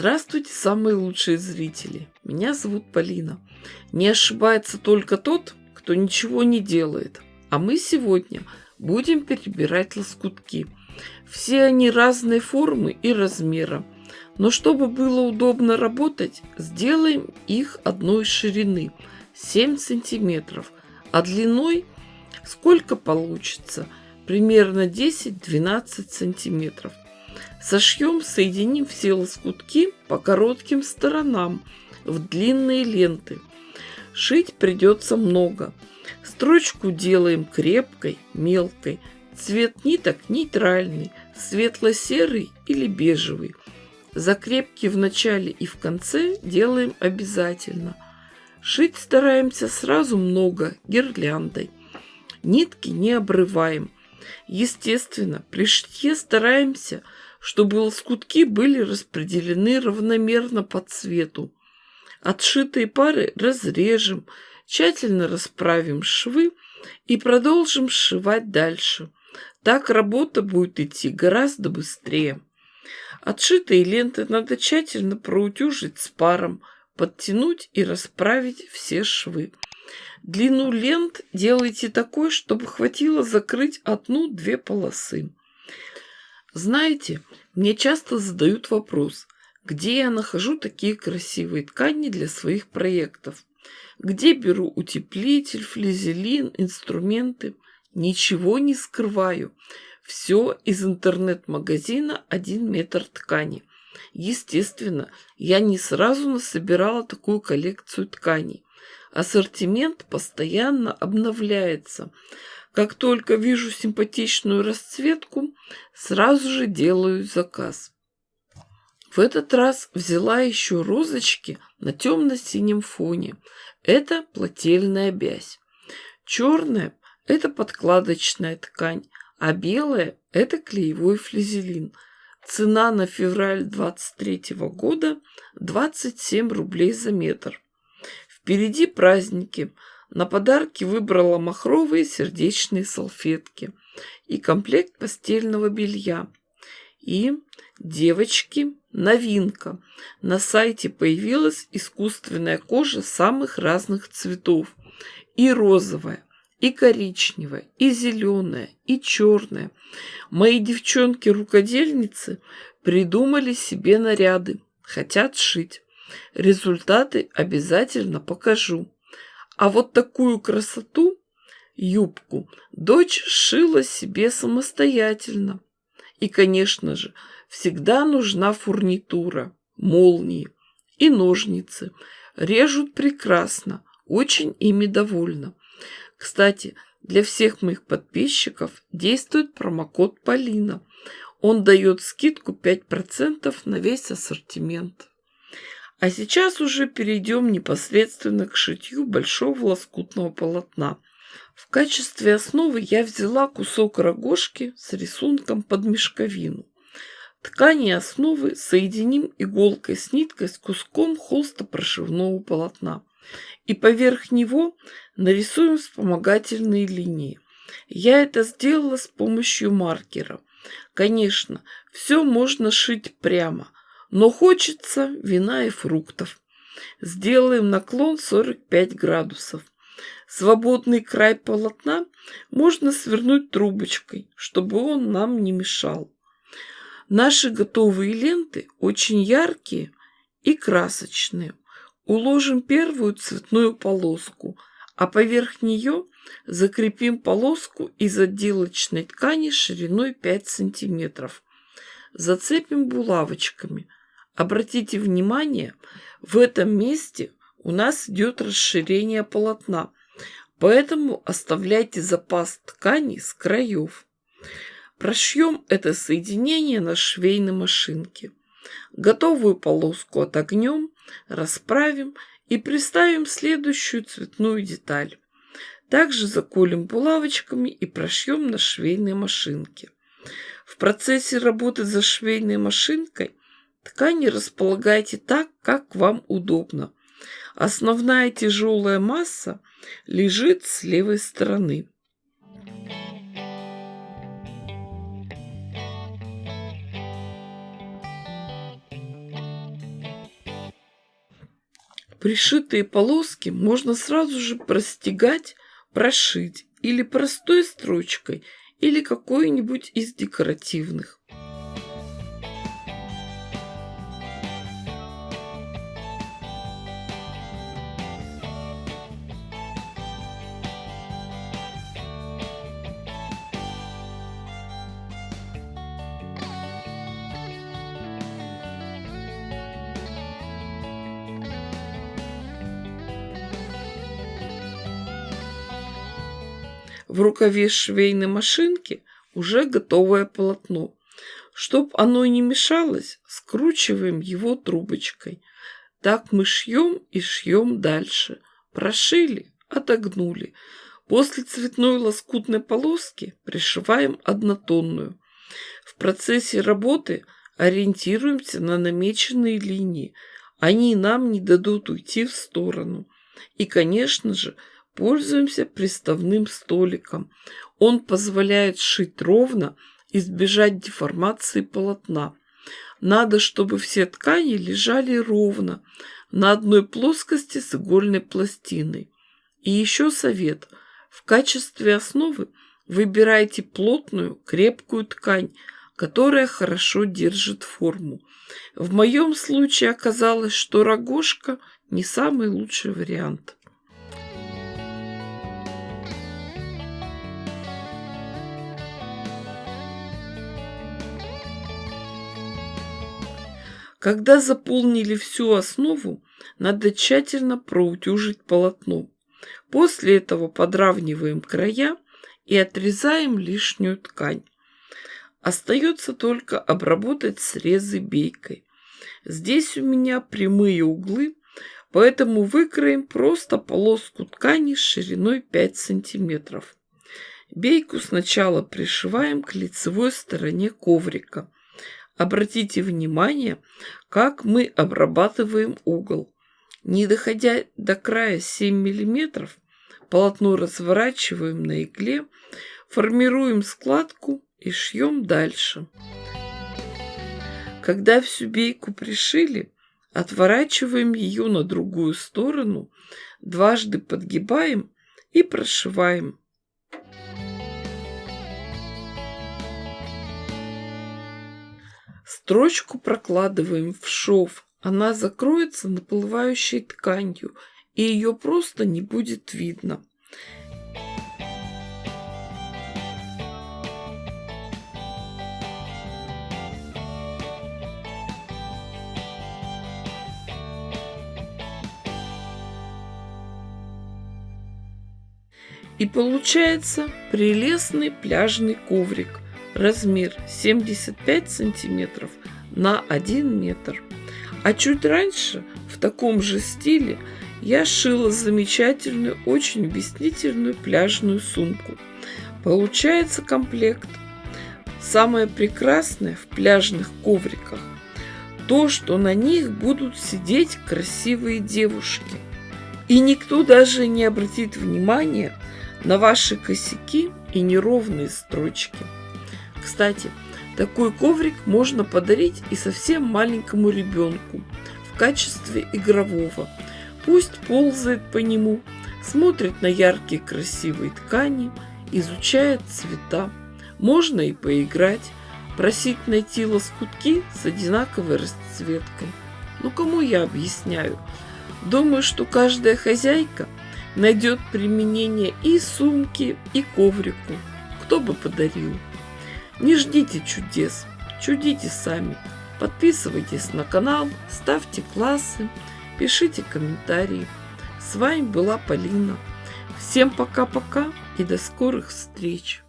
Здравствуйте, самые лучшие зрители! Меня зовут Полина. Не ошибается только тот, кто ничего не делает. А мы сегодня будем перебирать лоскутки. Все они разной формы и размера. Но чтобы было удобно работать, сделаем их одной ширины 7 сантиметров, а длиной сколько получится? Примерно 10-12 сантиметров. Сошьем, соединим все лоскутки по коротким сторонам в длинные ленты. Шить придется много. Строчку делаем крепкой, мелкой. Цвет ниток нейтральный, светло-серый или бежевый. Закрепки в начале и в конце делаем обязательно. Шить стараемся сразу много, гирляндой. Нитки не обрываем. Естественно, при шитье стараемся, чтобы лоскутки были распределены равномерно по цвету. Отшитые пары разрежем, тщательно расправим швы и продолжим сшивать дальше. Так работа будет идти гораздо быстрее. Отшитые ленты надо тщательно проутюжить с паром, подтянуть и расправить все швы. Длину лент делайте такой, чтобы хватило закрыть 1-2 полосы. Знаете, мне часто задают вопрос, где я нахожу такие красивые ткани для своих проектов. Где беру утеплитель, флизелин, инструменты. Ничего не скрываю. Все из интернет-магазина «1 метр ткани». Естественно, я не сразу насобирала такую коллекцию тканей. Ассортимент постоянно обновляется. Как только вижу симпатичную расцветку, сразу же делаю заказ. В этот раз взяла еще розочки на темно-синем фоне. Это плательная бязь. Черная – это подкладочная ткань, а белая – это клеевой флизелин. Цена на февраль 2023 года – 27 рублей за метр. Впереди праздники. На подарки выбрала махровые сердечные салфетки и комплект постельного белья. И, девочки, новинка. На сайте появилась искусственная кожа самых разных цветов. И розовая, и коричневая, и зеленая, и черная. Мои девчонки-рукодельницы придумали себе наряды, хотят шить. Результаты обязательно покажу. А вот такую красоту, юбку, дочь сшила себе самостоятельно. И, конечно же, всегда нужна фурнитура, молнии и ножницы. Режут прекрасно, очень ими довольна. Кстати, для всех моих подписчиков действует промокод Полина. Он дает скидку 5% на весь ассортимент. А сейчас уже перейдем непосредственно к шитью большого лоскутного полотна. В качестве основы я взяла кусок рогожки с рисунком под мешковину. Ткани основы соединим иголкой с ниткой с куском холстопрошивного полотна. И поверх него нарисуем вспомогательные линии. Я это сделала с помощью маркера. Конечно, все можно шить прямо, но хочется вина и фруктов. Сделаем наклон 45 градусов. Свободный край полотна можно свернуть трубочкой, чтобы он нам не мешал. Наши готовые ленты очень яркие и красочные. Уложим первую цветную полоску, а поверх нее закрепим полоску из отделочной ткани шириной 5 сантиметров. Зацепим булавочками. Обратите внимание, в этом месте у нас идет расширение полотна, поэтому оставляйте запас ткани с краев. Прошьем это соединение на швейной машинке. Готовую полоску отогнем, расправим и приставим следующую цветную деталь. Также заколем булавочками и прошьем на швейной машинке. В процессе работы за швейной машинкой ткани располагайте так, как вам удобно. Основная тяжелая масса лежит с левой стороны. Пришитые полоски можно сразу же простегать, прошить или простой строчкой, или какой-нибудь из декоративных. В рукаве швейной машинки уже готовое полотно. Чтоб оно не мешалось, скручиваем его трубочкой. Так мы шьем и шьем дальше. Прошили, отогнули. После цветной лоскутной полоски пришиваем однотонную. В процессе работы ориентируемся на намеченные линии. Они нам не дадут уйти в сторону. И, конечно же, пользуемся приставным столиком. Он позволяет шить ровно, избежать деформации полотна. Надо, чтобы все ткани лежали ровно, на одной плоскости с игольной пластиной. И еще совет. В качестве основы выбирайте плотную, крепкую ткань, которая хорошо держит форму. В моем случае оказалось, что рогожка не самый лучший вариант. Когда заполнили всю основу, надо тщательно проутюжить полотно. После этого подравниваем края и отрезаем лишнюю ткань. Остается только обработать срезы бейкой. Здесь у меня прямые углы, поэтому выкроем просто полоску ткани шириной 5 см. Бейку сначала пришиваем к лицевой стороне коврика. Обратите внимание, как мы обрабатываем угол. Не доходя до края 7 мм, полотно разворачиваем на игле, формируем складку и шьем дальше. Когда всю бейку пришили, отворачиваем ее на другую сторону, дважды подгибаем и прошиваем. Строчку прокладываем в шов. Она закроется наплывающей тканью, и ее просто не будет видно. И получается прелестный пляжный коврик. Размер 75 сантиметров на 1 метр. А чуть раньше в таком же стиле я шила замечательную, очень вместительную пляжную сумку. Получается комплект. Самое прекрасное в пляжных ковриках то, что на них будут сидеть красивые девушки. И никто даже не обратит внимания на ваши косяки и неровные строчки. Кстати, такой коврик можно подарить и совсем маленькому ребенку в качестве игрового. Пусть ползает по нему, смотрит на яркие красивые ткани, изучает цвета. Можно и поиграть, просить найти лоскутки с одинаковой расцветкой. Ну, кому я объясняю? Думаю, что каждая хозяйка найдет применение и сумке, и коврику. Кто бы подарил? Не ждите чудес, чудите сами. Подписывайтесь на канал, ставьте классы, пишите комментарии. С вами была Полина. Всем пока-пока и до скорых встреч!